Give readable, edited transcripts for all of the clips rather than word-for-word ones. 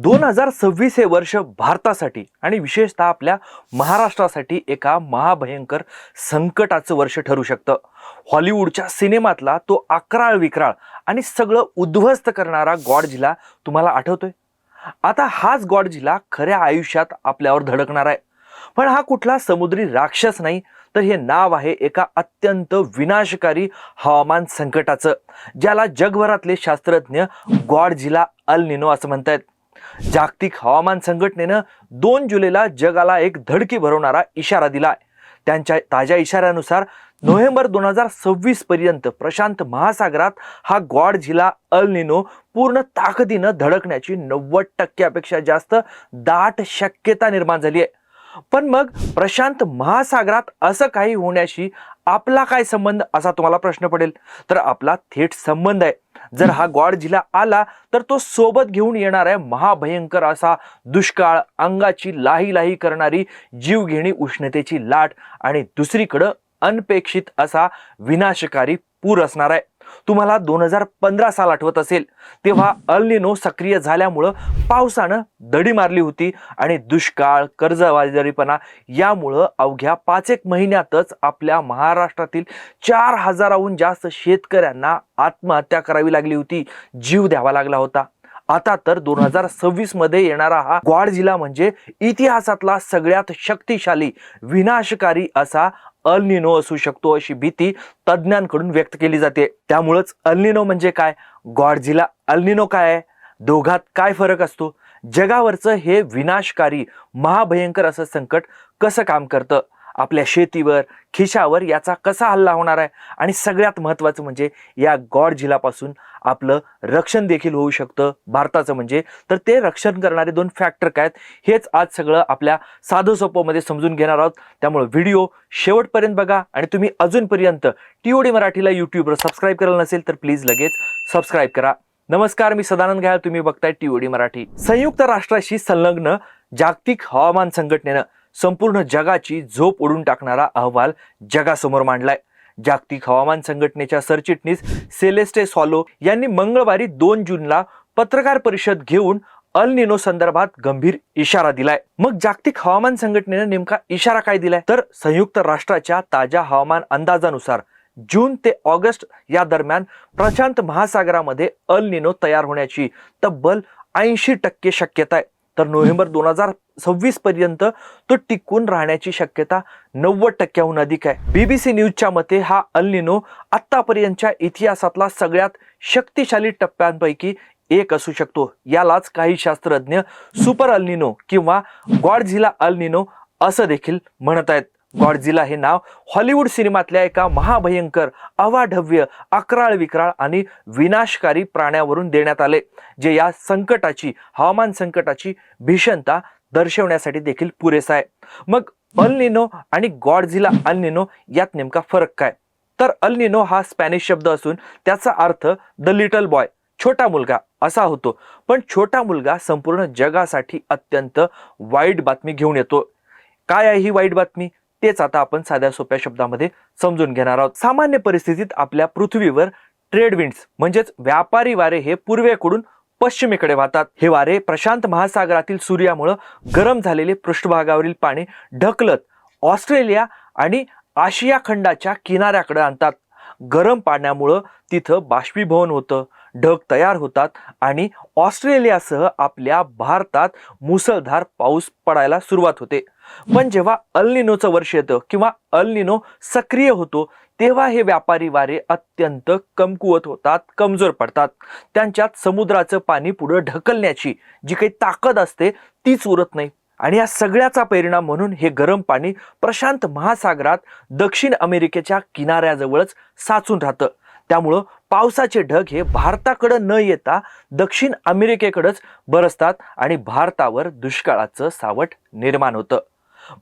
2026 हे वर्ष भारतासाठी आणि विशेषतः आपल्या महाराष्ट्रासाठी एका महाभयंकर संकटाचं वर्ष ठरू शकतं. हॉलिवूडच्या सिनेमातला तो अक्राळ विक्राळ आणि सगळं उद्ध्वस्त करणारा गॉडझिला तुम्हाला आठवतोय? आता हाच गॉडझिला खऱ्या आयुष्यात आपल्यावर धडकणार आहे. पण हा कुठला समुद्री राक्षस नाही, तर हे नाव आहे एका अत्यंत विनाशकारी हवामान संकटाचं, ज्याला जगभरातले शास्त्रज्ञ गॉडझिला अल निनो असं म्हणतात. जागतिक हवामान संघटनेनं 2 जुलैला जगाला एक धडकी भरवणारा इशारा दिलाय. त्यांच्या ताज्या इशाऱ्यानुसार नोव्हेंबर 2026 पर्यंत प्रशांत महासागरात हा गॉडझिला अल निनो पूर्ण ताकदीनं धडकण्याची 90% जास्त दाट शक्यता निर्माण झाली आहे. पण मग प्रशांत महासागरात असं काही होण्याशी आपला काय संबंध, असा तुम्हाला प्रश्न पडेल. तर आपला थेट संबंध आहे. जर हा गॉडझिला आला तर तो सोबत घेऊन येणार आहे महाभयंकर असा दुष्काळ, अंगाची लाही लाही करणारी जीवघेणी उष्णतेची लाट आणि दुसरीकडं अनपेक्षित असा विनाशकारी पूर असणार आहे. तुम्हाला 2015 साल आठवत असेल, तेव्हा अल निनो सक्रिय झाल्यामुळं पावसानं दडी मारली होती आणि दुष्काळ, कर्जबाजारीपणा यामुळं अवघ्या 5-1 महिन्यातच आपल्या महाराष्ट्रातील 4000हून जास्त शेतकऱ्यांना आत्महत्या करावी लागली होती, जीव द्यावा लागला होता. आता तर 2026 मध्ये येणारा हा गॉडझिला म्हणजे इतिहासातला सगळ्यात शक्तिशाली विनाशकारी असा अल निनो असू शकतो, अशी भीती तज्ज्ञांकडून व्यक्त केली जाते. त्यामुळेच अल निनो म्हणजे काय, गॉडझिला अल निनो काय आहे, दोघात काय फरक असतो, जगावरचं हे विनाशकारी महाभयंकर असं संकट कसं काम करतं, आपल्या शेतीवर, खिशावर याचा कसा हल्ला होणार आहे, आणि सगळ्यात महत्त्वाचं म्हणजे या गॉडझिलापासून आपलं रक्षण देखील होऊ शकतं भारताचं. म्हणजे तर ते रक्षण करणारे 2 फॅक्टर काय आहेत, हेच आज सगळं आपल्या साधं सोपं मध्ये समजून घेणार आहोत. त्यामुळे व्हिडिओ शेवटपर्यंत बघा. आणि तुम्ही अजूनपर्यंत टीओडी मराठीला यूट्यूबवर सबस्क्राईब केलं नसेल तर प्लीज लगेच सबस्क्राईब करा. नमस्कार, मी सदानंद घायल, तुम्ही बघताय टीओडी मराठी. संयुक्त राष्ट्राशी संलग्न जागतिक हवामान संघटनेनं संपूर्ण जगाची झोप उडून टाकणारा अहवाल जगासमोर मांडलाय. जागतिक हवामान संघटनेच्या सरचिटणीस सेलेस्टे सॉलो यांनी मंगळवारी 2 जूनला पत्रकार परिषद घेऊन अल निनो संदर्भात गंभीर इशारा दिलाय. मग जागतिक हवामान संघटनेने नेमका इशारा काय दिलाय, तर संयुक्त राष्ट्राच्या ताज्या हवामान अंदाजानुसार जून ते ऑगस्ट या दरम्यान प्रशांत महासागरामध्ये अल निनो तयार होण्याची तब्बल 80% शक्यता आहे. तर नोव्हेंबर 2026 पर्यंत तो टिकून राहण्याची शक्यता 90%हून अधिक आहे. BBC न्यूजच्या मते हा अल निनो आतापर्यंतच्या इतिहासातला सगळ्यात शक्तिशाली टप्प्यांपैकी एक असू शकतो. यालाच काही शास्त्रज्ञ सुपर अल निनो किंवा गॉडझिला अल निनो असं देखील म्हणत आहेत. गॉडझिला हे नाव हॉलिवूड सिनेमातल्या एका महाभयंकर, अवाढव्य, अक्राळ विक्राळ आणि विनाशकारी प्राण्यावरून देण्यात आले, जे या संकटाची, हवामान संकटाची भीषणता दर्शवण्यासाठी देखील पुरेसा आहे. मग अल निनो आणि गॉडझिला अल निनो यात नेमका फरक काय, तर अल निनो हा स्पॅनिश शब्द असून त्याचा अर्थ द लिटल बॉय, छोटा मुलगा असा होतो. पण छोटा मुलगा संपूर्ण जगासाठी अत्यंत वाईट बातमी घेऊन येतो. काय आहे ही वाईट बातमी, तेच आता आपण साध्या सोप्या शब्दामध्ये समजून घेणार आहोत. सामान्य परिस्थितीत आपल्या पृथ्वीवर ट्रेड विंड्स म्हणजेच व्यापारी वारे हे पूर्वेकडून पश्चिमेकडे वाहतात. हे वारे प्रशांत महासागरातील सूर्यामुळे गरम झालेले पृष्ठभागावरील पाणी ढकलत ऑस्ट्रेलिया आणि आशिया खंडाच्या किनाऱ्याकडे आणतात. गरम पाण्यामुळं तिथं बाष्पीभवन होतं, ढग तयार होतात आणि ऑस्ट्रेलियासह आपल्या भारतात मुसळधार पाऊस पडायला सुरुवात होते. पण जेव्हा अल निनोचं वर्ष येतं किंवा अल निनो सक्रिय होतो, तेव्हा हे व्यापारी वारे अत्यंत कमकुवत होतात, कमजोर पडतात. त्यांच्यात समुद्राचं पाणी पुढे ढकलण्याची जी काही ताकद असते तीच उरत नाही. आणि या सगळ्याचा परिणाम म्हणून हे गरम पाणी प्रशांत महासागरात दक्षिण अमेरिकेच्या किनाऱ्याजवळच साचून राहतं. त्यामुळं पावसाचे ढग हे भारताकडे न येता दक्षिण अमेरिकेकडेच बरसतात आणि भारतावर दुष्काळाचं सावट निर्माण होतं.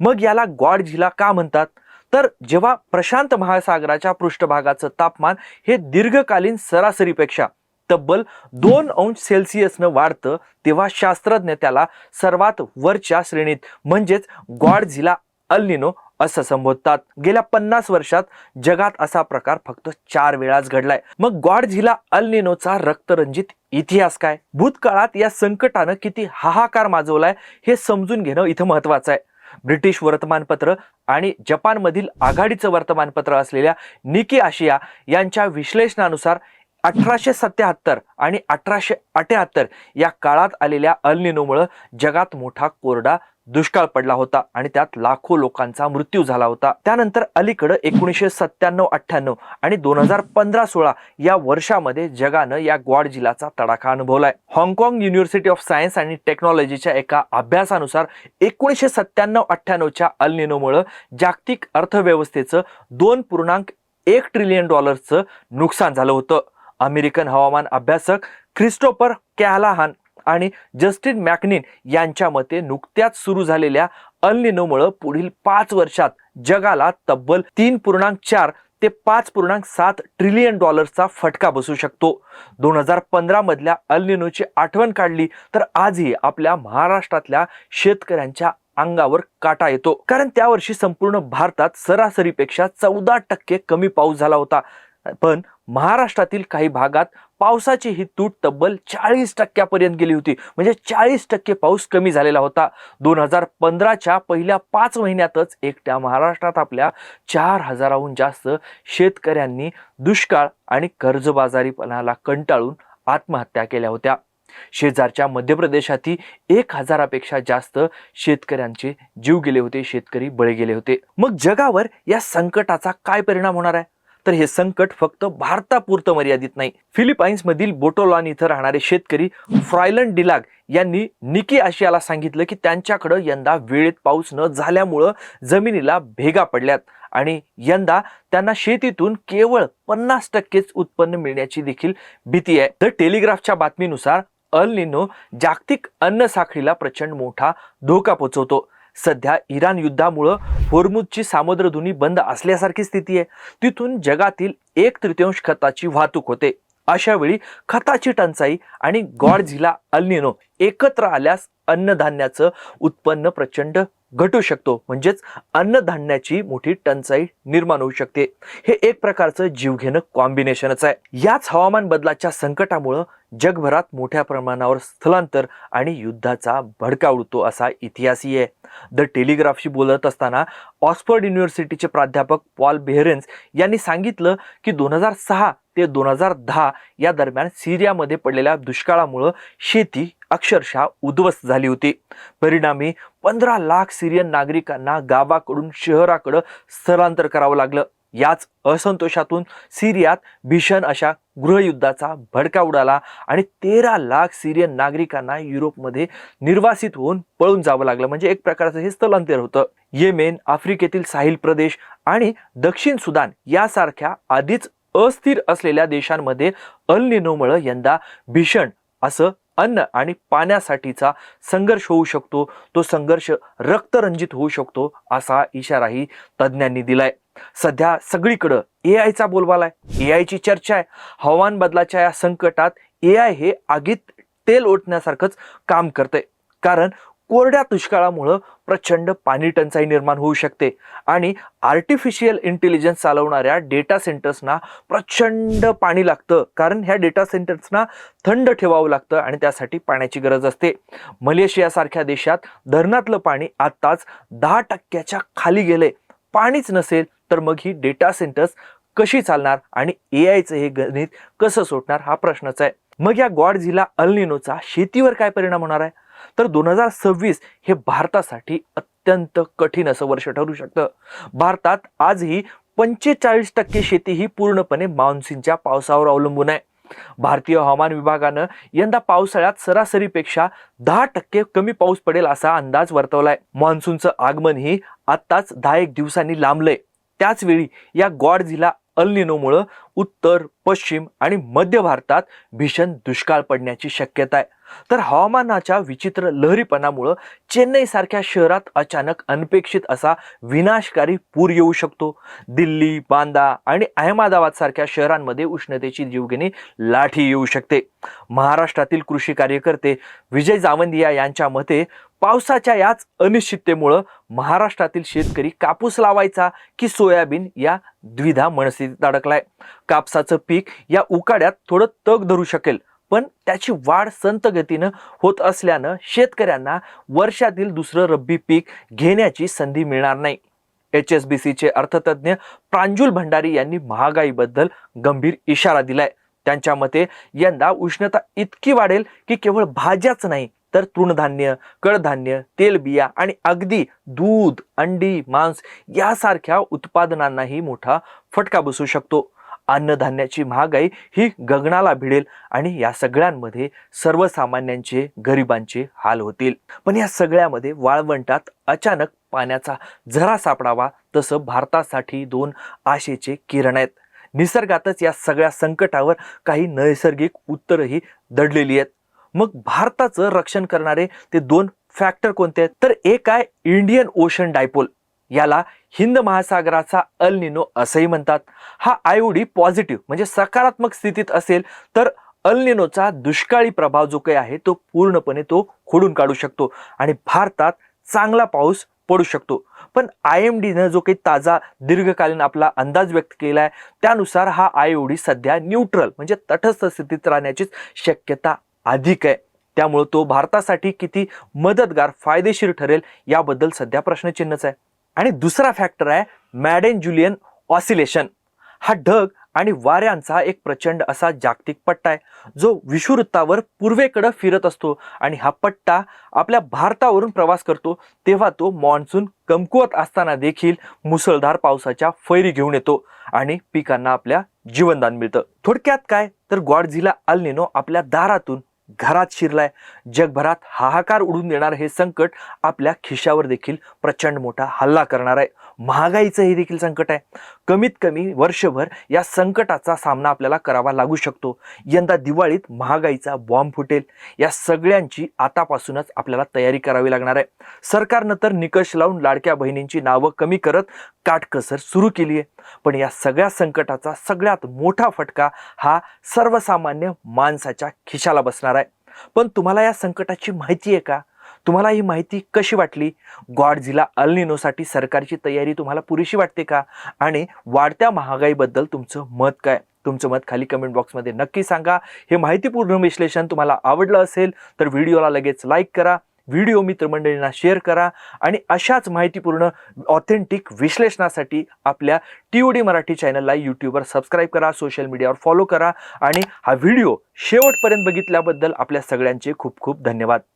मग याला गॉडझिला का म्हणतात, तर जेव्हा प्रशांत महासागराच्या पृष्ठभागाचं तापमान हे दीर्घकालीन सरासरीपेक्षा तब्बल 2 अंश सेल्सिअसनं वाढतं, तेव्हा शास्त्रज्ञ त्याला सर्वात वरच्या श्रेणीत म्हणजेच गॉडझिला अल निनो असं संबोधतात. गेल्या 50 वर्षात जगात असा प्रकार फक्त 4 वेळाच घडलाय. मग गॉडझिला अल निनोचा रक्तरंजित इतिहास काय? भूतकाळात या संकटानं किती हाहाकार माजवलाय हे समजून घेणं इथं महत्वाचं आहे. ब्रिटिश वर्तमानपत्र आणि जपानमधील आघाडीचं वर्तमानपत्र असलेल्या निकी आशिया यांच्या विश्लेषणानुसार 1877 आणि 1878 या काळात आलेल्या अल निनोमुळे जगात मोठा कोरडा दुष्काळ पडला होता आणि त्यात लाखो लोकांचा मृत्यू झाला होता. त्यानंतर अलीकडे 1997-98 आणि 2015-16 या वर्षामध्ये जगानं या गॉडझिलाचा तडाखा अनुभवलाय. हाँगकाँग युनिव्हर्सिटी ऑफ सायन्स आणि टेक्नॉलॉजीच्या एका अभ्यासानुसार 1997-98च्या अल निनोमुळे जागतिक अर्थव्यवस्थेचं $2.1 ट्रिलियन नुकसान झालं होतं. अमेरिकन हवामान अभ्यासक ख्रिस्टोफर कॅलाहान आणि जस्टिन मॅकनिन यांच्या मते नुकत्याच सुरू झालेल्या अल निनोमुळे पुढील 5 वर्षात जगाला तब्बल $3.4 ते $5.7 ट्रिलियन फटका बसू शकतो. 2015 मधल्या अल निनोची आठवण काढली तर आजही आपल्या महाराष्ट्रातल्या शेतकऱ्यांच्या अंगावर काटा येतो. कारण त्या वर्षी संपूर्ण भारतात सरासरीपेक्षा 14% कमी पाऊस झाला होता. पण महाराष्ट्रातील काही भागात पावसाची ही तूट तब्बल 40% गेली होती. म्हणजे 40% पाऊस कमी झालेला होता. 2015च्या पहिल्या 5 महिन्यातच एकट्या महाराष्ट्रात आपल्या 4000हून जास्त शेतकऱ्यांनी दुष्काळ आणि कर्जबाजारीपणाला कंटाळून आत्महत्या केल्या होत्या. शेजारच्या मध्य प्रदेशातही 1000पेक्षा जास्त शेतकऱ्यांचे जीव गेले होते, शेतकरी बळी गेले होते. मग जगावर या संकटाचा काय परिणाम होणार आहे? तर हे संकट फक्त भारतापुरतं मर्यादित नाही. फिलिपाईन्स मधील बोटोलान इथं राहणारे शेतकरी फ्रायलन डिलाग यांनी निकी आशियाला सांगितलं की त्यांच्याकडे यंदा वेळेत पाऊस न झाल्यामुळं जमिनीला भेगा पडल्यात आणि यंदा त्यांना शेतीतून केवळ 50%च उत्पन्न मिळण्याची देखील भीती आहे. द टेलिग्राफच्या बातमीनुसार अल निनो जागतिक अन्न साखळीला प्रचंड मोठा धोका पोहोचवतो. सध्या इराण युद्धामुळे होर्मुझची सामुद्रधुनी बंद असल्यासारखी स्थिती आहे. तिथून जगातील 1/3 खताची वाहतूक होते. अशा वेळी खताची टंचाई आणि गॉडझिला अल निनो एकत्र आल्यास अन्नधान्याचं उत्पन्न प्रचंड घटू शकतो. म्हणजेच अन्नधान्याची मोठी टंचाई निर्माण होऊ शकते. हे एक प्रकारचं जीवघेणं कॉम्बिनेशनच आहे. याच हवामान बदलाच्या संकटामुळे जगभरात मोठ्या प्रमाणावर स्थलांतर आणि युद्धाचा भडका उडतो असा इतिहासही आहे. द टेलिग्राफशी बोलत असताना ऑक्सफर्ड युनिव्हर्सिटीचे प्राध्यापक पॉल बेहरेन्स यांनी सांगितलं की 2006 ते 2010 या दरम्यान सिरियामध्ये पडलेल्या दुष्काळामुळे शेती अक्षरशः उद्ध्वस्त झाली होती. परिणामी 15 लाख सिरियन नागरिकांना गावाकडून शहराकडे स्थलांतर करावं लागलं. याच असंतोषातून सिरियात भीषण अशा गृहयुद्धाचा भडका उडाला आणि 13 लाख सिरियन नागरिकांना युरोपमध्ये निर्वासित होऊन पळून जावं लागलं. म्हणजे एक प्रकारचं हे स्थलांतर होतं. येमेन, आफ्रिकेतील साहिल प्रदेश आणि दक्षिण सुदान यासारख्या आधीच अस्थिर असलेल्या देशांमध्ये अल निनोमुळे यंदा भीषण असं अन्न आणि पाण्यासाठीचा संघर्ष होऊ शकतो. तो संघर्ष रक्तरंजित होऊ शकतो असा इशाराही तज्ज्ञांनी दिलाय. सध्या सगळीकडे एआयचा बोलबाला आहे. एआयची चर्चा आहे. हवामान बदलाच्या या संकटात एआय हे आगीत तेल ओतण्यासारखंच काम करते. कारण कोरड्या दुष्काळामुळे प्रचंड पाणी टंचाई निर्माण होऊ शकते आणि आर्टिफिशियल इंटेलिजन्स चालवणाऱ्या डेटा सेंटर्सना प्रचंड पाणी लागतं. कारण ह्या डेटा सेंटर्सना थंड ठेवावं लागतं आणि त्यासाठी पाण्याची गरज असते. मलेशियासारख्या देशात धरणातलं पाणी आताच 10% खाली गेले. पाणीच नसेल तर मग ही डेटा सेंटर्स कशी चालणार आणि एआयचं हे गणित कसं सुटणार हा प्रश्नच आहे. मग या गॉडझिला अल निनोचा शेतीवर काय परिणाम होणार आहे? तर 2026 हे भारतासाठी अत्यंत कठीण असं वर्ष ठरू शकतं. भारतात आजही 45% शेती ही पूर्णपणे मान्सूनच्या पावसावर अवलंबून आहे. भारतीय हवामान विभागानं यंदा पावसाळ्यात सरासरीपेक्षा 10% कमी पाऊस पडेल असा अंदाज वर्तवलाय. मान्सूनचं आगमन ही आत्ताच 10 दिवसांनी लांबलंय. त्याच वेळी या गॉडझिला अल निनोमुळे उत्तर, पश्चिम आणि मध्य भारतात भीषण दुष्काळ पडण्याची शक्यता आहे. तर हवामानाच्या विचित्र लहरीपणामुळे चेन्नई सारख्या शहरात अचानक अनपेक्षित असा विनाशकारी पूर येऊ शकतो. दिल्ली, बांदा आणि अहमदाबाद सारख्या शहरांमध्ये उष्णतेची जीवघेणी लाठी येऊ शकते. महाराष्ट्रातील कृषी कार्यकर्ते विजय जावंदिया यांच्या मते पावसाच्या याच अनिश्चिततेमुळं महाराष्ट्रातील शेतकरी कापूस लावायचा की सोयाबीन या द्विधा मनस्थितीत अडकलाय. कापसाचं पीक या उकाड्यात थोडं तग धरू शकेल, पण त्याची वाढ संत गतीनं होत असल्यानं शेतकऱ्यांना वर्षातील दुसरं रब्बी पीक घेण्याची संधी मिळणार नाही. HSBCचे अर्थतज्ञ प्रांजूल भंडारी यांनी महागाईबद्दल गंभीर इशारा दिलाय. त्यांच्या मते यंदा उष्णता इतकी वाढेल की केवळ भाज्याच नाही तर तृणधान्य, कडधान्य, तेलबिया आणि अगदी दूध, अंडी, मांस यासारख्या उत्पादनांनाही मोठा फटका बसू शकतो. अन्नधान्याची महागाई ही गगनाला भिडेल आणि या सगळ्यांमध्ये सर्वसामान्यांचे, गरिबांचे हाल होतील. पण या सगळ्यामध्ये वाळवंटात अचानक पाण्याचा झरा सापडावा तसं भारतासाठी दोन आशेचे किरण आहेत. निसर्गातच या सगळ्या संकटावर काही नैसर्गिक उत्तरही दडलेली आहेत. मग भारताचं रक्षण करणारे ते दोन फॅक्टर कोणते आहेत? तर एक आहे इंडियन ओशन डायपोल. याला हिंद महासागराचा अल निनो असंही म्हणतात. हा आयओडी पॉझिटिव्ह म्हणजे सकारात्मक स्थितीत असेल तर अल निनोचा दुष्काळी प्रभाव जो काही आहे तो पूर्णपणे तो खोडून काढू शकतो आणि भारतात चांगला पाऊस पडू शकतो. पण IMDनं जो काही ताजा दीर्घकालीन आपला अंदाज व्यक्त केलाय त्यानुसार हा आयओडी सध्या न्यूट्रल म्हणजे तटस्थ स्थितीत राहण्याचीच शक्यता अधिक आहे. त्यामुळे तो भारतासाठी किती मदतगार, फायदेशीर ठरेल याबद्दल सध्या प्रश्नचिन्हच आहे. आणि दुसरा फॅक्टर आहे मॅडेन जुलियन ऑसिलेशन. हा ढग आणि वाऱ्यांचा एक प्रचंड असा जागतिक पट्टा आहे जो विषुववृत्तावर पूर्वेकडे फिरत असतो आणि हा पट्टा आपल्या भारतावरून प्रवास करतो तेव्हा तो मॉन्सून कमकुवत असताना देखील मुसळधार पावसाच्या फैरी घेऊन येतो आणि पिकांना आपल्या जीवनदान मिळतं. थोडक्यात काय तर गॉडझिला अल निनो आपल्या दारातून घरात शिरलाय. जगभरात हाहाकार उडून देणार हे संकट आपल्या खिशावर देखील प्रचंड मोठा हल्ला करणार आहे. महागाईचं हे देखील संकट आहे. कमीत कमी वर्षभर या संकटाचा सामना आपल्याला करावा लागू शकतो. यंदा दिवाळीत महागाईचा बॉम्ब फुटेल. या सगळ्यांची आतापासूनच आपल्याला तयारी करावी लागणार आहे. सरकारनं तर निकष लावून लाडक्या बहिणींची नावं कमी करत काटकसर सुरू केली आहे. पण या सगळ्या संकटाचा सगळ्यात मोठा फटका हा सर्वसामान्य माणसाच्या खिशाला बसणार आहे. पण तुम्हाला या संकटाची माहिती आहे का? तुम्हाला ही माहिती कशी वाटली? गॉडझिला अल निनोसाठी सरकारची तयारी तुम्हाला पुरेशी वाटते का? आणि वाढत्या महागाईबद्दल तुमचं मत काय? तुमचं मत खाली कमेंट बॉक्समध्ये नक्की सांगा. हे माहितीपूर्ण विश्लेषण तुम्हाला आवडलं असेल तर व्हिडिओला लगेच लाईक करा, व्हिडिओ मित्रमंडळींना शेअर करा आणि अशाच माहितीपूर्ण ऑथेंटिक विश्लेषणासाठी आपल्या TOD मराठी चॅनलला यूट्यूबवर सबस्क्राईब करा, सोशल मीडियावर फॉलो करा आणि हा व्हिडिओ शेवटपर्यंत बघितल्याबद्दल आपल्या सगळ्यांचे खूप खूप धन्यवाद.